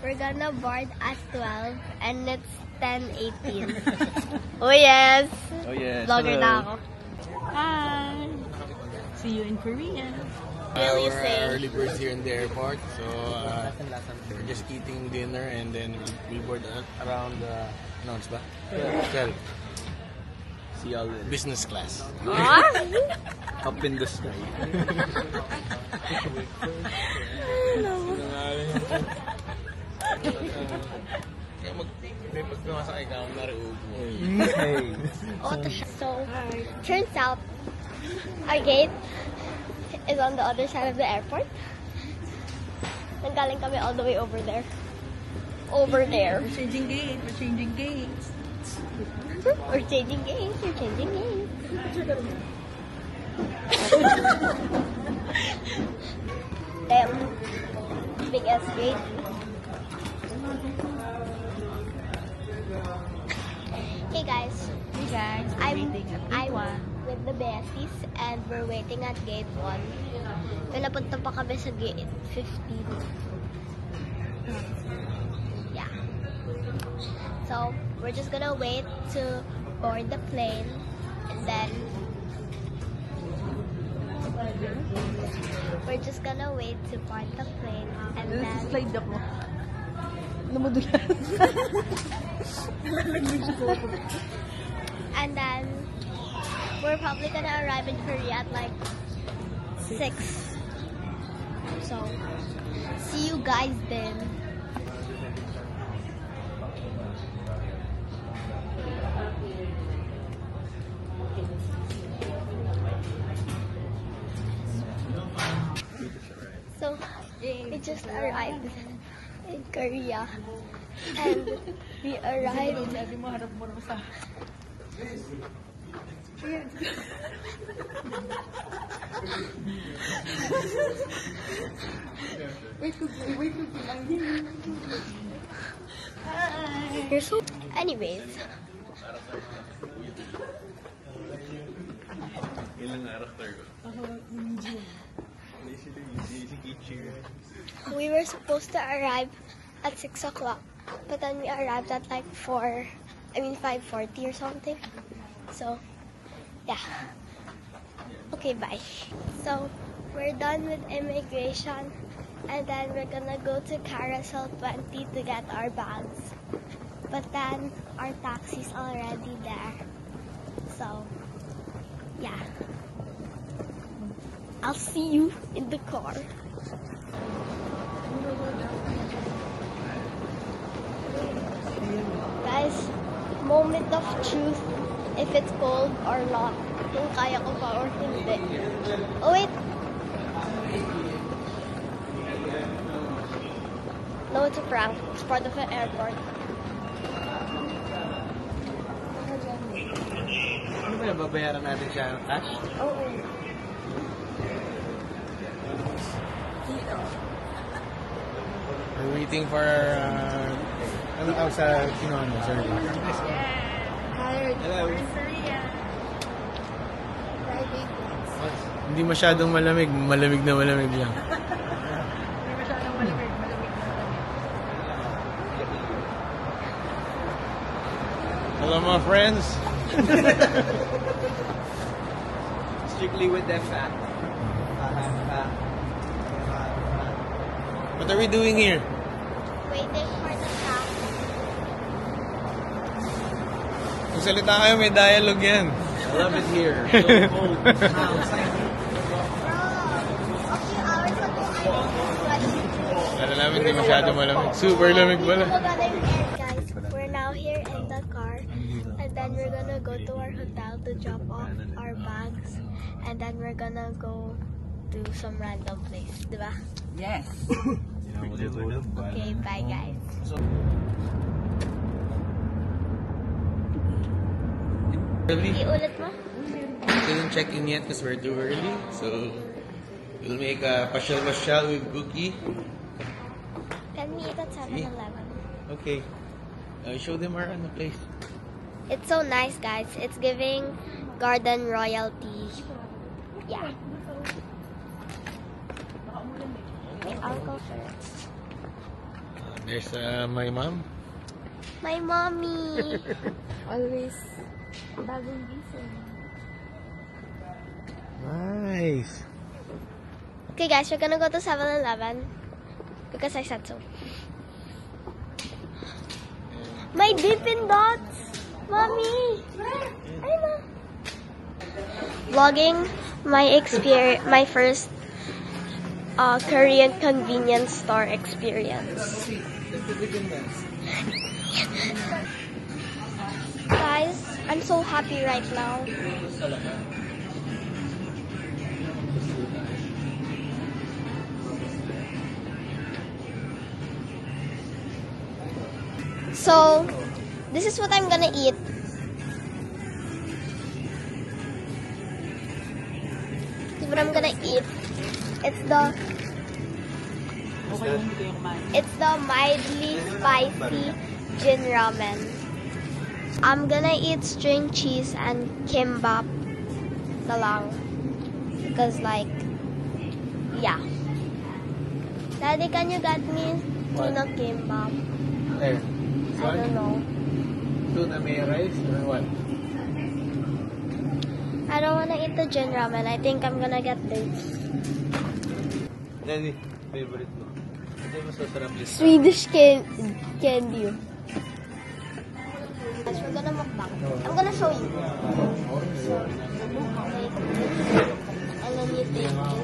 we're gonna board at 12 and it's 10:18. Oh yes. Oh yes. Vlogger na ako. Hi. See you in Korea. Really We're say. early birds here in the airport, so we're just eating dinner and then we board around announce ba? 12. See y'all in Business class. up in the sky. Hey. So, turns out, our gate is on the other side of the airport. Nanggaling kami all the way over there. Over there. We're changing gate. We're changing gates. We're changing gates. We're changing gates. Damn. Big ass gate. Hey guys. Hey guys, we're waiting at I'm gate 1. with the besties and we're waiting at gate 1. May napunta pa kami sa gate 15. Yeah. So, we're just gonna wait to board the plane and then we're just gonna wait to board the plane and This then is slide ako. Namadulas. and then we're probably gonna arrive in Korea at like 6. So, see you guys then. So, we just arrived in Korea and we arrived. Sabi mo, harap mo sa... You're so... Anyways, we were supposed to arrive at 6 o'clock, but then we arrived at like 5:40 or something. So, yeah. Okay, bye. So, we're done with immigration, and then we're gonna go to Carousel 20 to get our bags. But then, our taxi's already there. So, yeah. I'll see you in the car. Guys, moment of truth, if it's cold or not. Kung kaya ko pa or hindi. Oh wait! No, it's a prank. It's part of the airport. Ano ba yung babayaran natin siya ng cash? Oh. We're waiting for ano tawag sa Kinono, sir? Tired. Hello. Hindi masyadong malamig, malamig na malamig lang. Hindi masyadong malamig. Hello mga friends. Strictly with the fact. What are we doing here? Waiting for the taxi. Magsalita kayo, may dialogue yan. I love it here. So cold. Bro, a few hours ago, I was Lalo namin hindi masyado malamig. Super lamig pala. Guys, we're now here in the car, and then we're gonna go to our hotel to drop off our bags, and then we're gonna go to some random place, diba? Yes. Okay, bye guys. Iulit mo? We didn't check in yet because we're too early. So, we'll make a pasyal-pasyal with Cookie. Can we eat at 7-Eleven? Okay. Show them our place. It's so nice, guys. It's giving garden royalty. Yeah. Okay, I'll go first. There's my mom. My mommy! Always bagong gising. Nice. Okay guys, we're gonna go to 7-Eleven because I said so. My Dippin' Dots! Mommy! I know. Vlogging my first Korean convenience store experience. Guys, I'm so happy right now. So, this is what I'm gonna eat. This is what I'm gonna eat. It's the mildly spicy Jin ramen. I'm gonna eat string cheese and kimbap na lang. Because like, yeah. Daddy, can you get me tuna kimbap? There. I don't know. Tuna may rice or what? I don't wanna eat the Jin ramen. I think I'm gonna get this. Daddy, favorite mo. Ito mas masarap list. Swedish candy. Guys, we're gonna mukbang. I'm gonna show you. And then you take this.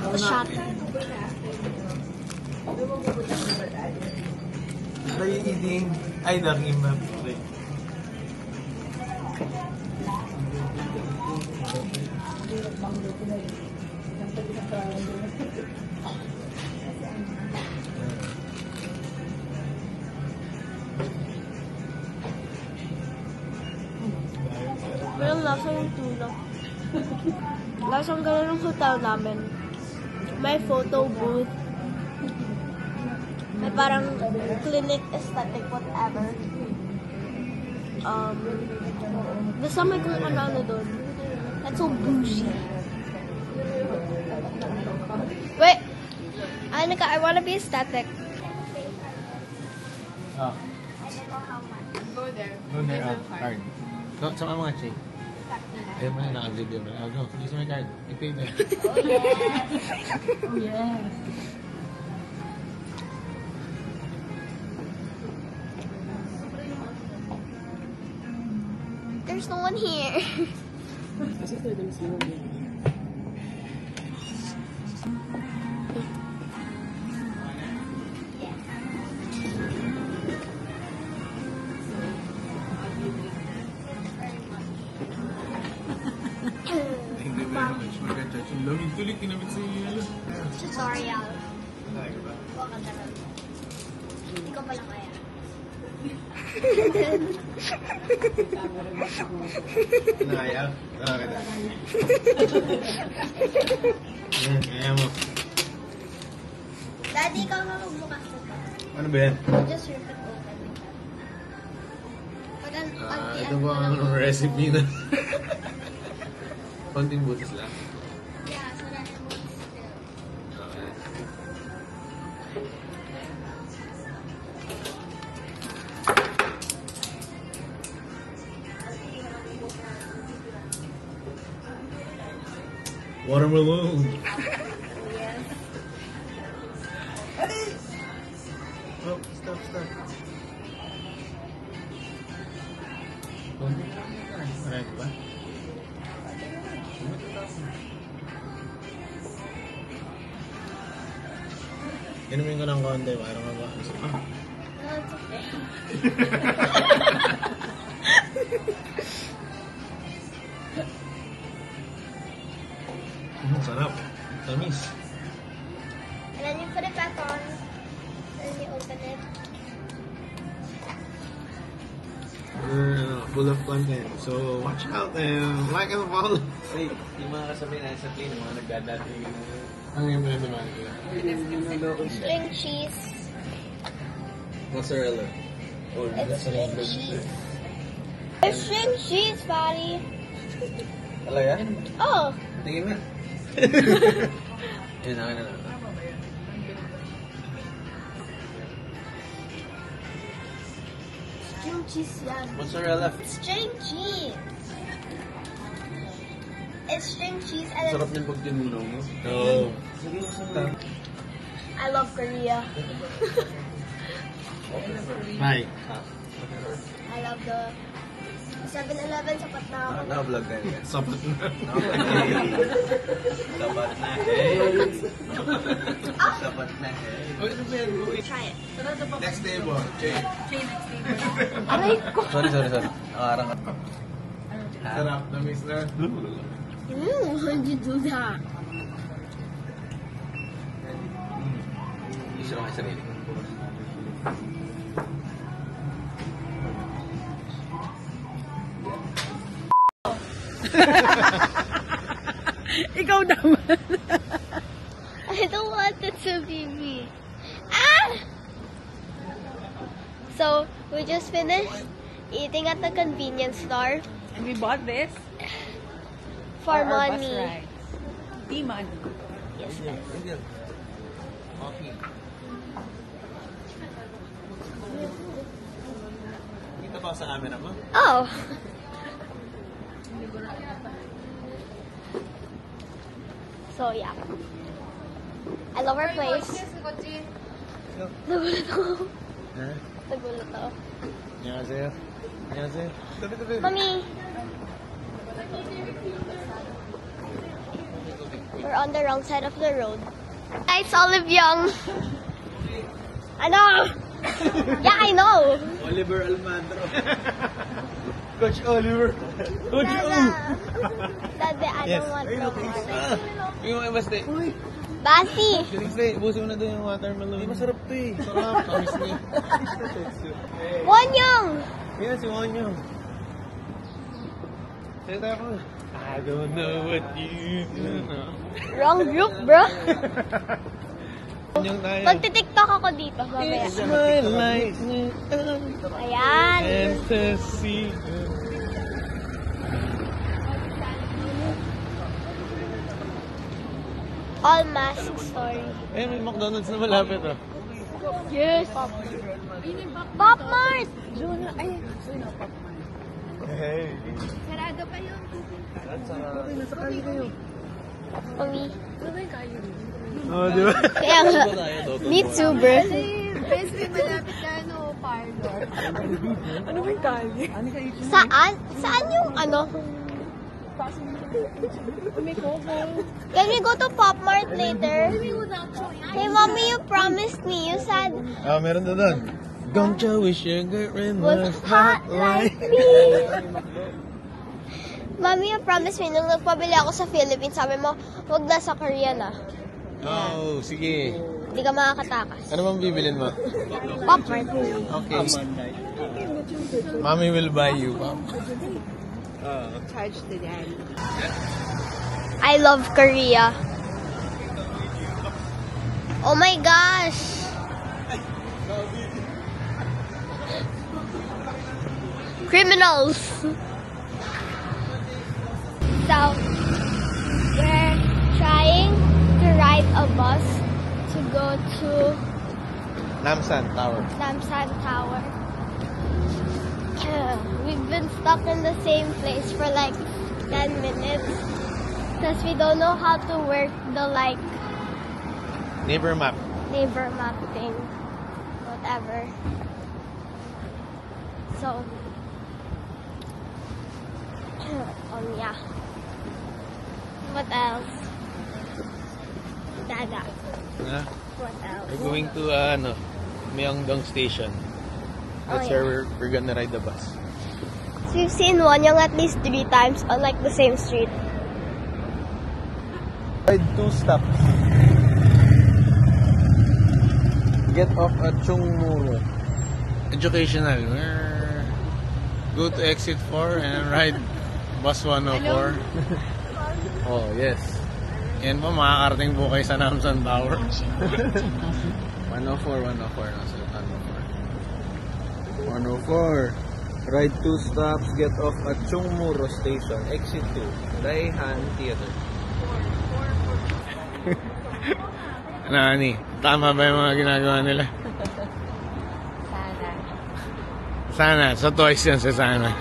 A shot. Are you eating? Ay, nakimap. Walang lasa yung tuna. Lasang gano'n ng hotel namin. May photo booth. May parang clinic, aesthetic, whatever. Basta may kung ano doon. That's so bougie. Wait! I wanna be aesthetic. Oh. Go there. Go there. Card. Go, sama mga check. Ayun mo na, naka-video mo. I'll go. Use my card. I-pay mo. Oh, yes. There's no one here. Thank you very much. Magka-touch. Ang lamig tuloy. Kinamit sa iyo. Tutorial. Hindi ko pala kaya. Nakaya? Nakakita. Kaya mo. Daddy, ikaw nga magbukas nito. Ano ba yan? Just rip it open. Pag Ito ba ang recipe na? Konting butis lang. Yeah, so that it won't spill. Okay. Watermelon. Yes. Oh, stop. Alright ba? Inumin ko ng konti para mabahas. Ah. No, it's okay. Sarap. Tamis. And then you put it back on. And you open it. We're full of content. So, watch out and like and follow. Wait, yung mga kasabay na sa plane, mga nagdadati na Ang yung mga naman. String cheese. mozzarella. It's string cheese. It's string cheese, buddy. Talaga? Oh, Tingin mo. Yun, akin na lang. string cheese, yan. Mozzarella. String cheese. It's string cheese and Sarap din pag tinulong mo. Oo. I love Korea. Hi. I love the 7-Eleven sapat na ako. Naka-vlog ka niya. Sapat na. Sapat na Sapat na Try it. Next table. Jay. Aray ko. Sorry. Nakarang ka. Sarap na miss na. How'd you do that? Isa lang ang sarili. Ikaw naman. I don't want it to be me. Ah! So, we just finished eating at the convenience store And we bought this for our bus money. rides. Di money. Yes, guys. Okay. Kita pa sa camera mo? Oh. So, yeah. I love our place. Nagulat ako. Nagulat ako. 안녕하세요. 안녕하세요. Mommy! We're on the wrong side of the road. Hi, it's Olive Young. Ano? Yeah, I know. Oliver Almandro. Coach Oliver. Coach Dada. Dada, I don't want no water. Yung mga basta. Basi! Stay, busin mo na doon yung watermelon. Hindi masarap to eh. Sarap. Kamis niya. Wonyong! Yan si Wonyo. Salita ako. I don't know what you do. Wrong group, bro. Yung tayo. Magti-tiktok ako dito, mamaya. It's my life. Ayan. Fantasy. All mask story. Eh, may McDonald's na malapit ah. Yes. Pop Mart! Hey. Sarado pa yun. Okay, nasa kali kayo. Mami. Oh, di ba? Kaya nga. Me too, bro. Ano ba yung kali? Saan? Saan yung ano? Can we go to Pop Mart later? Hey, Mommy, you promised me. You said Ah, meron na doon. Don't you wish you could was hot like me. Mommy, you promised me nung nagpabili ako sa Philippines, sabi mo, huwag na sa Korea na. Oh, sige. Hindi ka makakatakas. Ano bang bibilin mo? Pop Mart. Okay. Mommy will buy you, Pop. Charge the daddy. I love Korea. Oh my gosh! Criminals! So, we're trying to ride a bus to go to Namsan Tower. Namsan Tower. We've been stuck in the same place for like 10 minutes because we don't know how to work the like Neighbor map. neighbor map thing, whatever. So, yeah. What else? Dada. Huh? What else? We're going to, Myeongdong Station. That's Oh, yeah. where we're gonna ride the bus. So we've seen Wonyong at least 3 times on like the same street. Ride 2 stops. Get off at Chungmuro. Educational. Go to exit 4 and ride bus 104. Oh, yes. Yan po, makakarating po kayo sa Namsan Tower. 104. Nasa 104. 104. Ride 2 stops, get off at Chungmuro Station. Exit 2, Daihan Theater. Ano, Ani? Tama ba yung mga ginagawa nila? Sana. Sa Toys yan, sa Sana.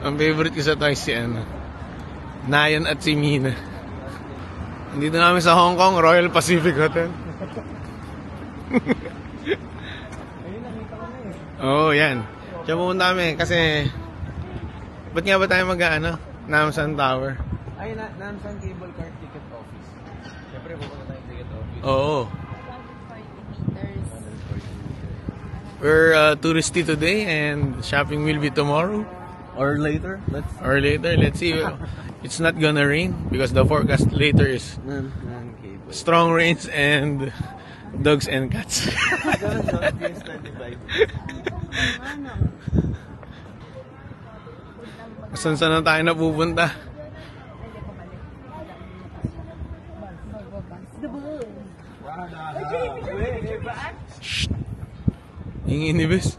Ang favorite ko sa Toys si ano, Nayan at si Mina. Nandito namin sa Hong Kong, Royal Pacific Hotel. Oo, yan. Diyan pumunta kami kasi ba't nga ba tayo mag-ano? Namsan Tower. Ay, Namsan Cable Car Ticket Office. Siyempre, pupunta tayo ticket office. Oo. 140 meters. We're touristy today and shopping will be tomorrow. Or later. Let's see. It's not gonna rain because the forecast later is Non-cable. strong rains and dogs and cats. Saan na tayo napupunta? Shh! Ingin ni Bes.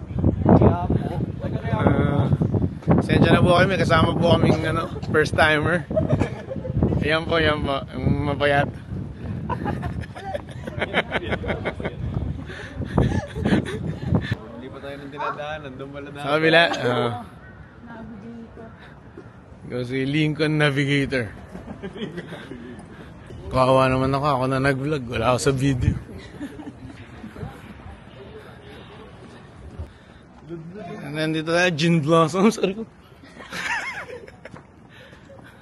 Sensya na po kami, kasama po kaming first timer. Yan po, yung mapayat. Hindi pa tayo nang dinadaan, nandun pala na. Sa kabila, si Lincoln Navigator. Kawawa naman ako na nag-vlog, wala ako sa video. Nandito tayo, Gin Blossoms.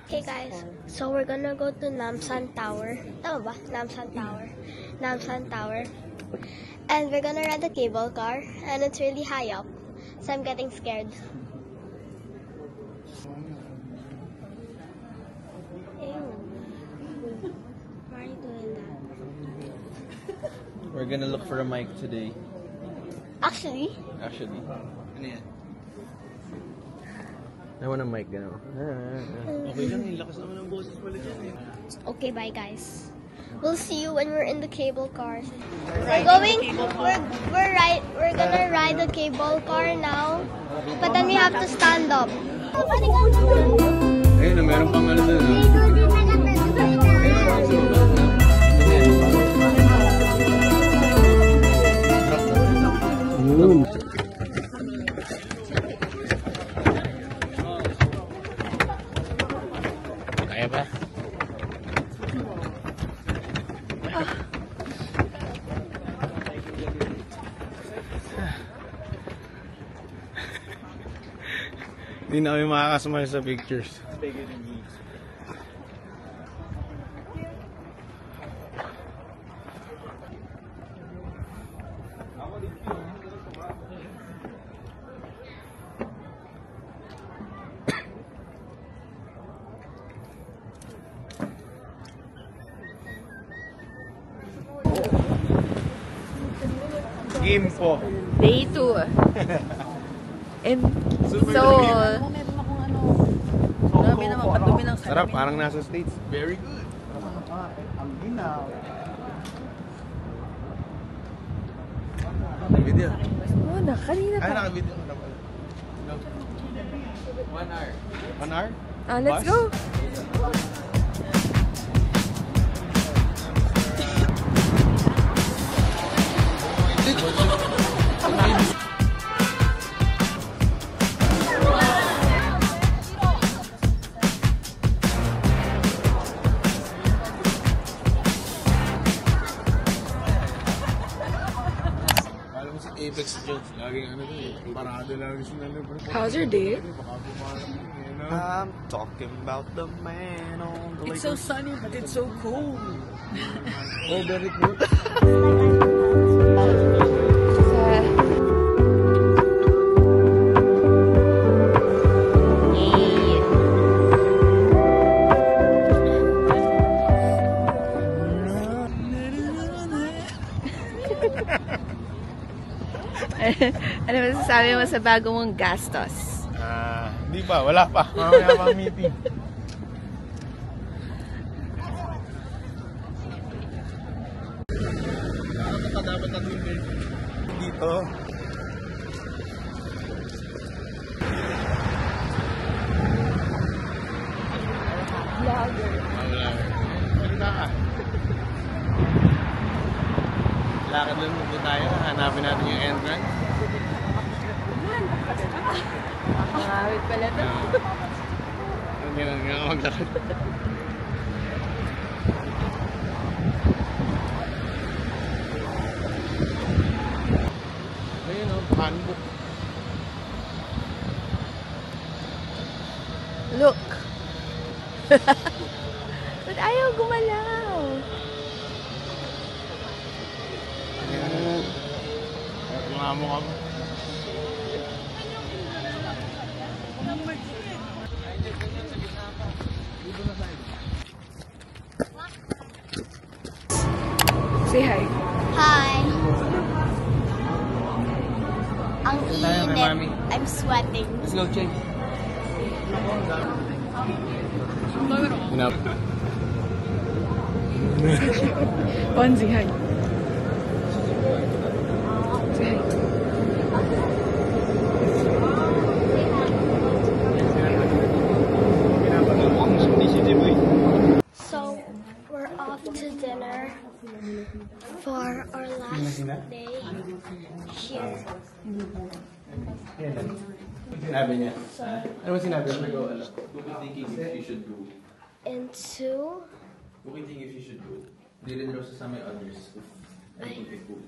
Okay guys, so we're gonna go to Namsan Tower. Tama ba? Namsan Tower. Namsan Tower. And we're gonna ride the cable car. And it's really high up. So I'm getting scared. Ew. Why are you doing that? We're gonna look for a mic today. Actually, Ano yan? I want a mic, gano'n. Okay lang, yung lakas naman ng boses pala dyan eh. okay, bye guys. We'll see you when we're in the cable car. We're gonna ride the cable car now, but then we have to stand up. Ayun, meron pang ano doon. Kaya ba? Hindi na kami makakasmile sa pictures. Game po. Day 2. And Seoul. Grabe naman, padumi ng Sarap, parang nasa States. Very good. Video. Oo na, kanina Ay, pa. naka-video na pala. 1 hour. 1 hour? Let's Bus? go. Alam mo si Apex Jones, laging ano doon, parado lagi siya nalabas. How's your day? I'm talking about the man on the It's so sunny, but it's so cold. Oh, very cool. Ano masasabi mo sa bago mong gastos? Hindi pa, wala pa. Mamaya pa meeting. Dapat natin dito. Wala. Salita ka. Lakad lang muna tayo. Hanapin natin yung entrance. Pangawit pala to. Ganun nga maglakad. Ayun o, handbook. Look! Ba't ayaw gumalaw? Tumamo ka ba? Say hi. Hi! Ang Tayo, kay Mami. init. I'm sweating. Let's go, Chase. Enough. Bonzi, hi. Say hi. So, we're off to dinner for our last day here. Sinabi niya. So, Ano ba sinabi mo? Thinking if you should go. into Booking thing if you should go. Hindi rin raw sasama yung others. Ay, okay, cool.